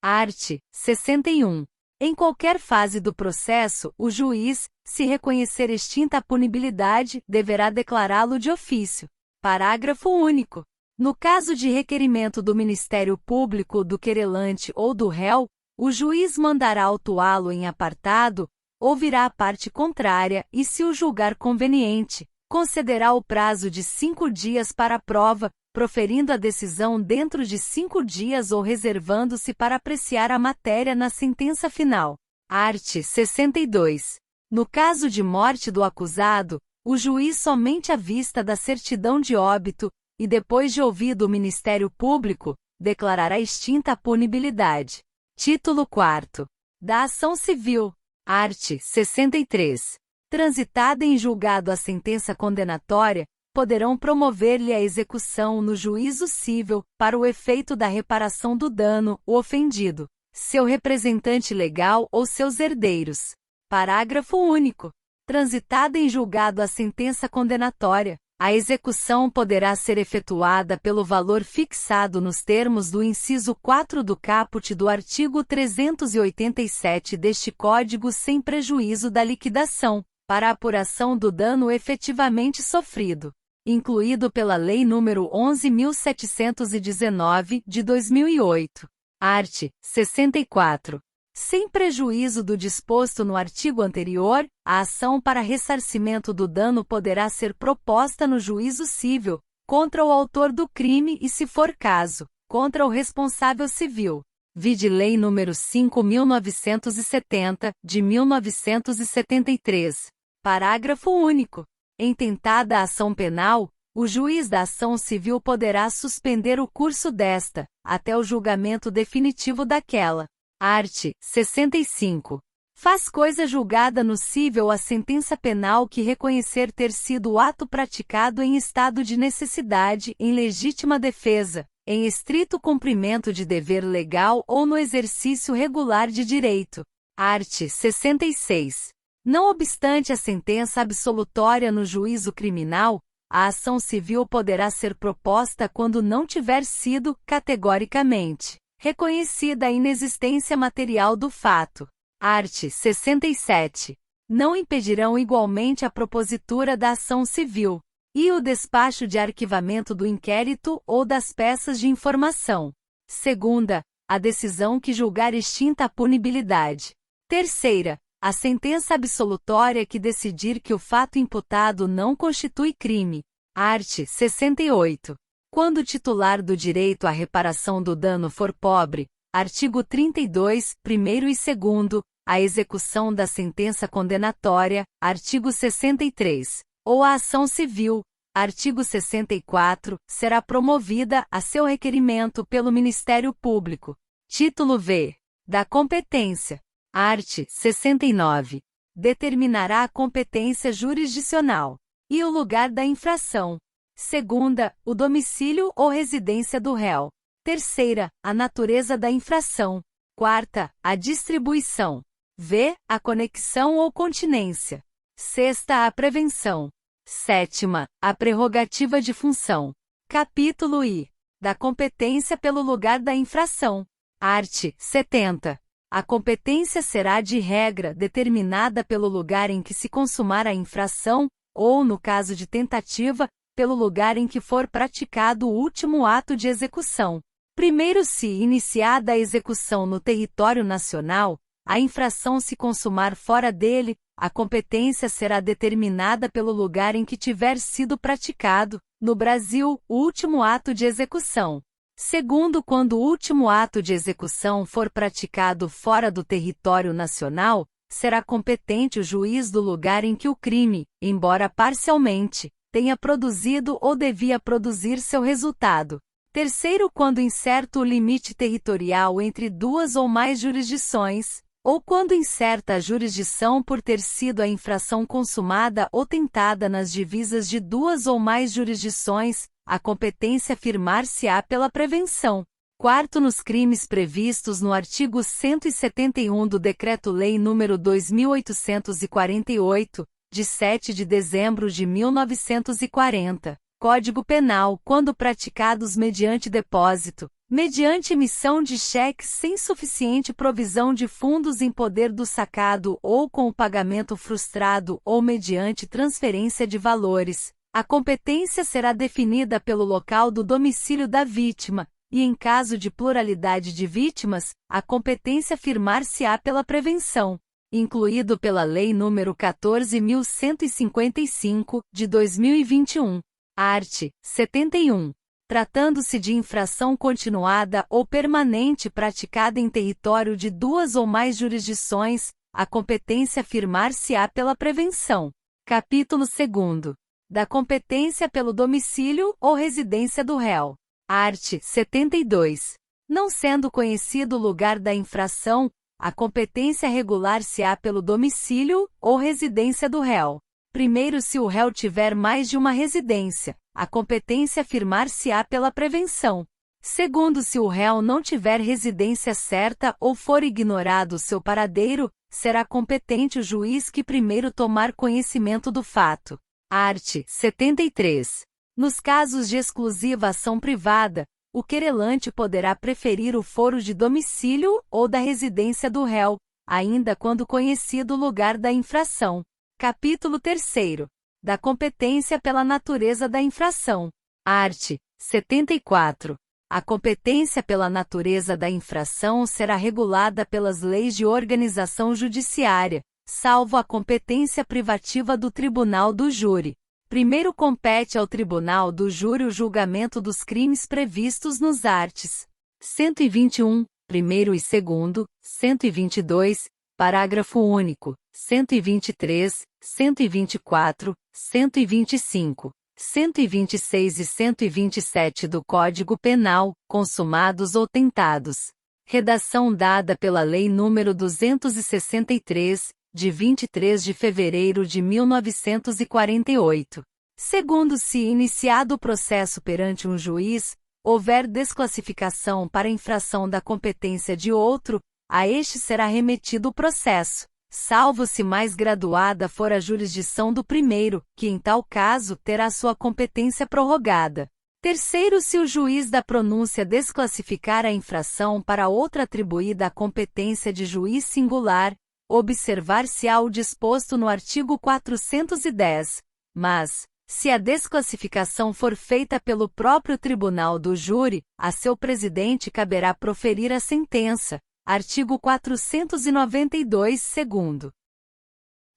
Art. 61. Em qualquer fase do processo, o juiz, se reconhecer extinta a punibilidade, deverá declará-lo de ofício. Parágrafo único. No caso de requerimento do Ministério Público, do querelante ou do réu, o juiz mandará autuá-lo em apartado, ouvirá a parte contrária e, se o julgar conveniente, concederá o prazo de 5 dias para a prova, proferindo a decisão dentro de 5 dias ou reservando-se para apreciar a matéria na sentença final. Art. 62. No caso de morte do acusado, o juiz somente à vista da certidão de óbito, e depois de ouvido o Ministério Público, declarará extinta a punibilidade. Título 4. Da ação civil. Art. 63. Transitada em julgado a sentença condenatória, poderão promover-lhe a execução no juízo cível, para o efeito da reparação do dano, o ofendido, seu representante legal ou seus herdeiros. Parágrafo único. Transitada em julgado a sentença condenatória, a execução poderá ser efetuada pelo valor fixado nos termos do inciso 4 do caput do artigo 387 deste Código, sem prejuízo da liquidação, para a apuração do dano efetivamente sofrido, incluído pela Lei nº 11.719, de 2008. Art. 64. Sem prejuízo do disposto no artigo anterior, a ação para ressarcimento do dano poderá ser proposta no juízo cível, contra o autor do crime e, se for caso, contra o responsável civil. Vide Lei nº 5.970, de 1973. Parágrafo único. Em tentada a ação penal, o juiz da ação civil poderá suspender o curso desta, até o julgamento definitivo daquela. Art. 65. Faz coisa julgada no cível a sentença penal que reconhecer ter sido o ato praticado em estado de necessidade, em legítima defesa, em estrito cumprimento de dever legal ou no exercício regular de direito. Art. 66. Não obstante a sentença absolutória no juízo criminal, a ação civil poderá ser proposta quando não tiver sido, categoricamente, reconhecida a inexistência material do fato. Art. 67. Não impedirão igualmente a propositura da ação civil e o despacho de arquivamento do inquérito ou das peças de informação. Segunda, a decisão que julgar extinta a punibilidade. Terceira, a sentença absolutória que decidir que o fato imputado não constitui crime. Art. 68. Quando o titular do direito à reparação do dano for pobre, artigo 32, 1º e 2º, a execução da sentença condenatória, artigo 63, ou a ação civil, artigo 64, será promovida a seu requerimento pelo Ministério Público. Título V. Da competência. Art. 69. Determinará a competência jurisdicional e o lugar da infração. Segunda, o domicílio ou residência do réu. Terceira, a natureza da infração. Quarta, a distribuição. V, a conexão ou continência. Sexta, a prevenção. Sétima, a prerrogativa de função. Capítulo I. Da competência pelo lugar da infração. Art. 70. A competência será de regra determinada pelo lugar em que se consumar a infração, ou, no caso de tentativa, pelo lugar em que for praticado o último ato de execução. Primeiro, se iniciada a execução no território nacional, a infração se consumar fora dele, a competência será determinada pelo lugar em que tiver sido praticado, no Brasil, o último ato de execução. Segundo, quando o último ato de execução for praticado fora do território nacional, será competente o juiz do lugar em que o crime, embora parcialmente, tenha produzido ou devia produzir seu resultado. Terceiro, quando incerto o limite territorial entre duas ou mais jurisdições, ou quando incerta a jurisdição por ter sido a infração consumada ou tentada nas divisas de duas ou mais jurisdições, a competência firmar-se-á pela prevenção. Quarto, nos crimes previstos no artigo 171 do Decreto-Lei nº 2848, de 7 de dezembro de 1940, Código Penal, quando praticados mediante depósito, mediante emissão de cheques sem suficiente provisão de fundos em poder do sacado ou com o pagamento frustrado ou mediante transferência de valores, a competência será definida pelo local do domicílio da vítima, e em caso de pluralidade de vítimas, a competência firmar-se-á pela prevenção, incluído pela Lei nº 14.155, de 2021. Art. 71. Tratando-se de infração continuada ou permanente praticada em território de duas ou mais jurisdições, a competência firmar-se-á pela prevenção. Capítulo 2º. Da competência pelo domicílio ou residência do réu. Art. 72. Não sendo conhecido o lugar da infração, a competência regular-se-á pelo domicílio ou residência do réu. Primeiro, se o réu tiver mais de uma residência, a competência firmar-se-á pela prevenção. Segundo, se o réu não tiver residência certa ou for ignorado seu paradeiro, será competente o juiz que primeiro tomar conhecimento do fato. Art. 73. Nos casos de exclusiva ação privada, o querelante poderá preferir o foro de domicílio ou da residência do réu, ainda quando conhecido o lugar da infração. Capítulo 3º. Da competência pela natureza da infração. Art. 74. A competência pela natureza da infração será regulada pelas leis de organização judiciária, salvo a competência privativa do tribunal do júri. Primeiro compete ao tribunal do júri o julgamento dos crimes previstos nos arts. 121, primeiro e segundo, 122, parágrafo único, 123, 124, 125, 126 e 127 do Código Penal, consumados ou tentados. Redação dada pela Lei nº 263, de 23 de fevereiro de 1948. Segundo, se iniciado o processo perante um juiz, houver desclassificação para infração da competência de outro, a este será remetido o processo, salvo se mais graduada for a jurisdição do primeiro, que em tal caso terá sua competência prorrogada. Terceiro, se o juiz da pronúncia desclassificar a infração para outra atribuída à competência de juiz singular, observar-se-á o disposto no artigo 410, mas, se a desclassificação for feita pelo próprio tribunal do júri, a seu presidente caberá proferir a sentença. Artigo 492, segundo.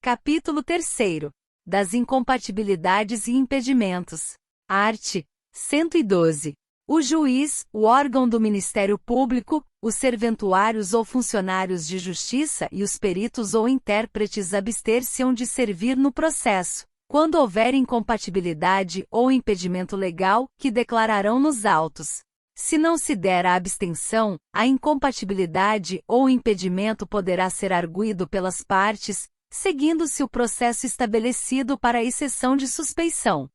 Capítulo 3º. Das incompatibilidades e impedimentos. Art. 112. O juiz, o órgão do Ministério Público, os serventuários ou funcionários de justiça e os peritos ou intérpretes abster-se-ão de servir no processo, quando houver incompatibilidade ou impedimento legal, que declararão nos autos. Se não se der a abstenção, a incompatibilidade ou impedimento poderá ser arguido pelas partes, seguindo-se o processo estabelecido para a exceção de suspeição.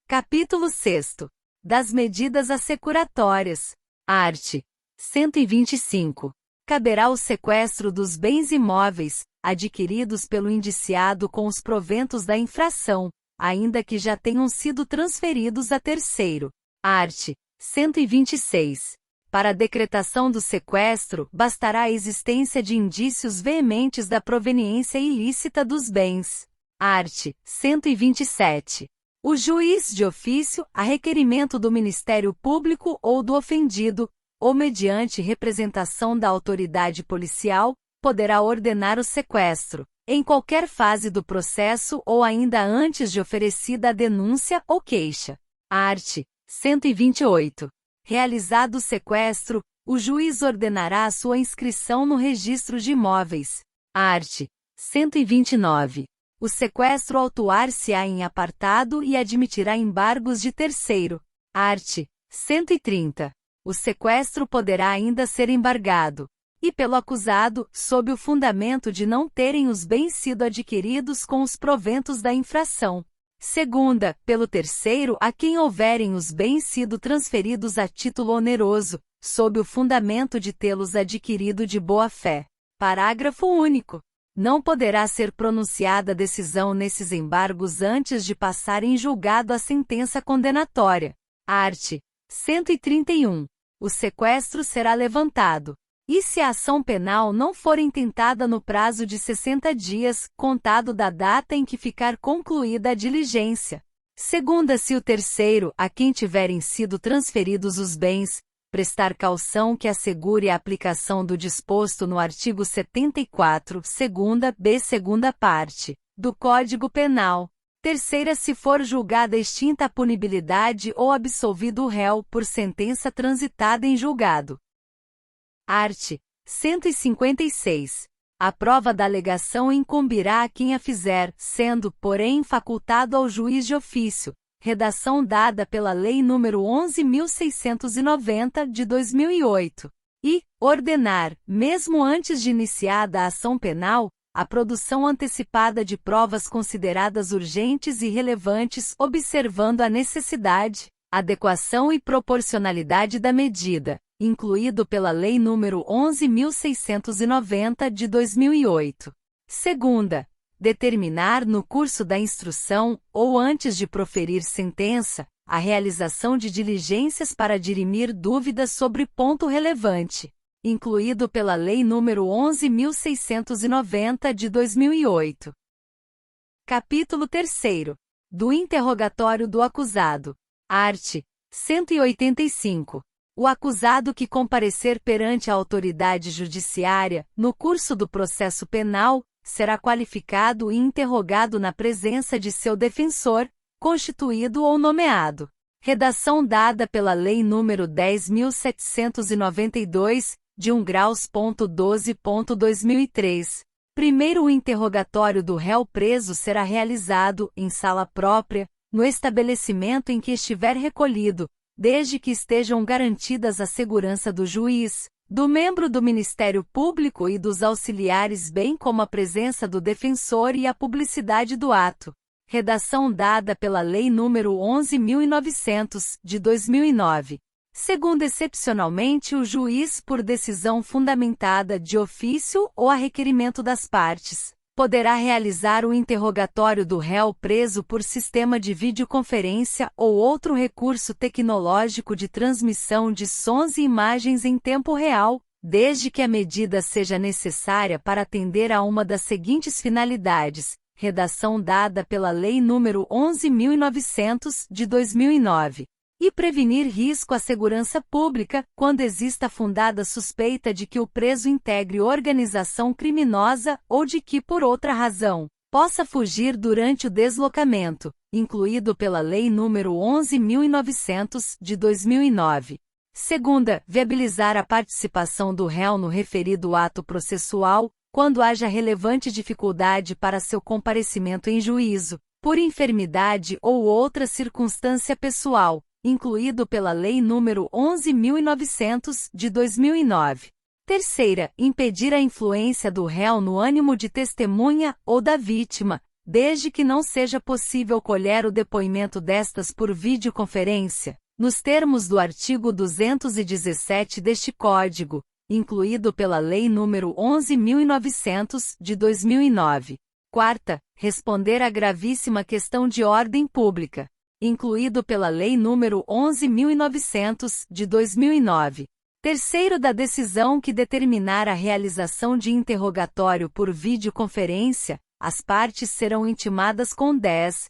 Capítulo 6. Das medidas assecuratórias. Art. 125. Caberá o sequestro dos bens imóveis, adquiridos pelo indiciado com os proventos da infração, ainda que já tenham sido transferidos a terceiro. Art. 126. Para a decretação do sequestro, bastará a existência de indícios veementes da proveniência ilícita dos bens. Art. 127. O juiz de ofício, a requerimento do Ministério Público ou do ofendido, ou mediante representação da autoridade policial, poderá ordenar o sequestro, em qualquer fase do processo ou ainda antes de oferecida a denúncia ou queixa. Art. 128. Realizado o sequestro, o juiz ordenará a sua inscrição no registro de imóveis. Art. 129. O sequestro autuar-se-á em apartado e admitirá embargos de terceiro. Art. 130. O sequestro poderá ainda ser embargado, e pelo acusado, sob o fundamento de não terem os bens sido adquiridos com os proventos da infração. Segunda, pelo terceiro a quem houverem os bens sido transferidos a título oneroso, sob o fundamento de tê-los adquirido de boa-fé. Parágrafo único. Não poderá ser pronunciada decisão nesses embargos antes de passar em julgado a sentença condenatória. Art. 131. o sequestro será levantado. E se a ação penal não for intentada no prazo de 60 dias, contado da data em que ficar concluída a diligência. Segunda, se o terceiro, a quem tiverem sido transferidos os bens, prestar caução que assegure a aplicação do disposto no artigo 74, segunda b, segunda parte, do Código Penal. Terceira, se for julgada extinta a punibilidade ou absolvido o réu por sentença transitada em julgado. Art. 156. A prova da alegação incumbirá a quem a fizer, sendo, porém, facultado ao juiz de ofício, redação dada pela Lei nº 11.690, de 2008, e ordenar, mesmo antes de iniciada a ação penal, a produção antecipada de provas consideradas urgentes e relevantes, observando a necessidade, adequação e proporcionalidade da medida, incluído pela Lei nº 11.690, de 2008. Segunda, determinar no curso da instrução, ou antes de proferir sentença, a realização de diligências para dirimir dúvidas sobre ponto relevante, incluído pela Lei nº 11.690, de 2008. Capítulo 3º. Do interrogatório do acusado. Art. 185. O acusado que comparecer perante a autoridade judiciária, no curso do processo penal, será qualificado e interrogado na presença de seu defensor, constituído ou nomeado. Redação dada pela Lei nº 10.792, de 1°.12.2003. Primeiro, o interrogatório do réu preso será realizado, em sala própria, no estabelecimento em que estiver recolhido, desde que estejam garantidas a segurança do juiz, do membro do Ministério Público e dos auxiliares, bem como a presença do defensor e a publicidade do ato. Redação dada pela Lei nº 11.900, de 2009. Segundo, excepcionalmente, o juiz, por decisão fundamentada de ofício ou a requerimento das partes, poderá realizar o interrogatório do réu preso por sistema de videoconferência ou outro recurso tecnológico de transmissão de sons e imagens em tempo real, desde que a medida seja necessária para atender a uma das seguintes finalidades. Redação dada pela Lei nº 11.900, de 2009. E prevenir risco à segurança pública, quando exista fundada suspeita de que o preso integre organização criminosa ou de que, por outra razão, possa fugir durante o deslocamento, incluído pela Lei nº 11.900, de 2009. Segunda, viabilizar a participação do réu no referido ato processual, quando haja relevante dificuldade para seu comparecimento em juízo, por enfermidade ou outra circunstância pessoal, incluído pela Lei nº 11.900, de 2009. Terceira, impedir a influência do réu no ânimo de testemunha ou da vítima, desde que não seja possível colher o depoimento destas por videoconferência, nos termos do artigo 217 deste Código, incluído pela Lei nº 11.900, de 2009. Quarta, responder à gravíssima questão de ordem pública, incluído pela Lei nº 11.900, de 2009. Terceiro, da decisão que determinar a realização de interrogatório por videoconferência, as partes serão intimadas com 10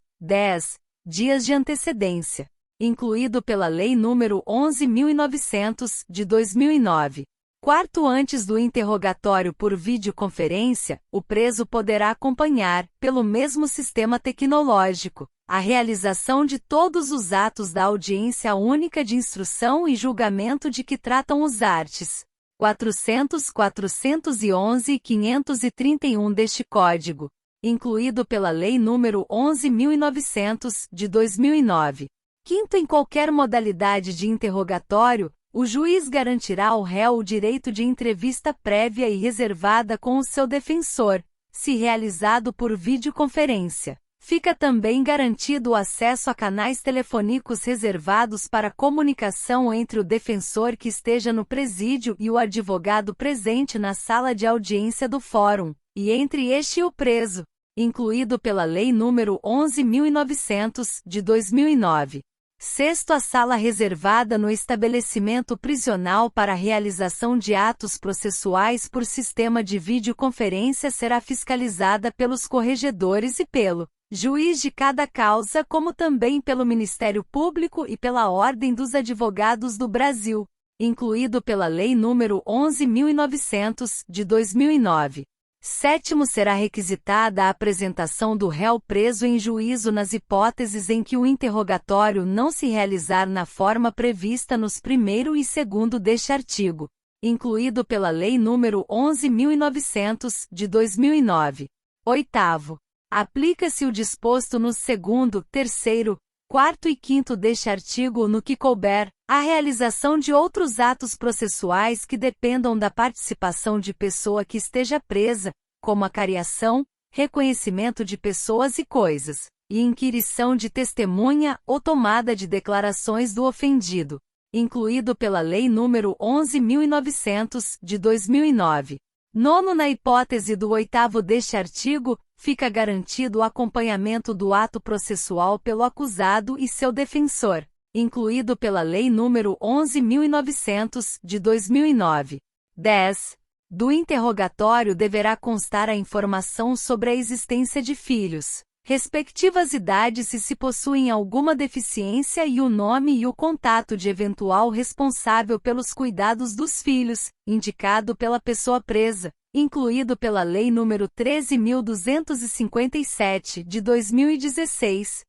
dias de antecedência, incluído pela Lei nº 11.900, de 2009. Quarto, antes do interrogatório por videoconferência, o preso poderá acompanhar, pelo mesmo sistema tecnológico, a realização de todos os atos da audiência única de instrução e julgamento de que tratam os arts. 400, 411 e 531 deste Código, incluído pela Lei nº 11.900, de 2009. Quinto, em qualquer modalidade de interrogatório, o juiz garantirá ao réu o direito de entrevista prévia e reservada com o seu defensor, se realizado por videoconferência. Fica também garantido o acesso a canais telefônicos reservados para comunicação entre o defensor que esteja no presídio e o advogado presente na sala de audiência do fórum, e entre este e o preso, incluído pela Lei nº 11.900, de 2009. Sexto, a sala reservada no estabelecimento prisional para a realização de atos processuais por sistema de videoconferência será fiscalizada pelos corregedores e pelo juiz de cada causa, como também pelo Ministério Público e pela Ordem dos Advogados do Brasil, incluído pela Lei nº 11.900, de 2009. Sétimo, será requisitada a apresentação do réu preso em juízo nas hipóteses em que o interrogatório não se realizar na forma prevista nos 1º e 2º deste artigo, incluído pela Lei nº 11.900, de 2009. Oitavo, aplica-se o disposto no 2º, 3º, 4º e 5º deste artigo no que couber, a realização de outros atos processuais que dependam da participação de pessoa que esteja presa, como acariação, reconhecimento de pessoas e coisas, e inquirição de testemunha ou tomada de declarações do ofendido, incluído pela Lei nº 11.900, de 2009. Nono, na hipótese do 8º deste artigo, fica garantido o acompanhamento do ato processual pelo acusado e seu defensor, incluído pela Lei nº 11.900, de 2009. 10. Do interrogatório deverá constar a informação sobre a existência de filhos, respectivas idades e se possuem alguma deficiência e o nome e o contato de eventual responsável pelos cuidados dos filhos, indicado pela pessoa presa, incluído pela Lei nº 13.257, de 2016,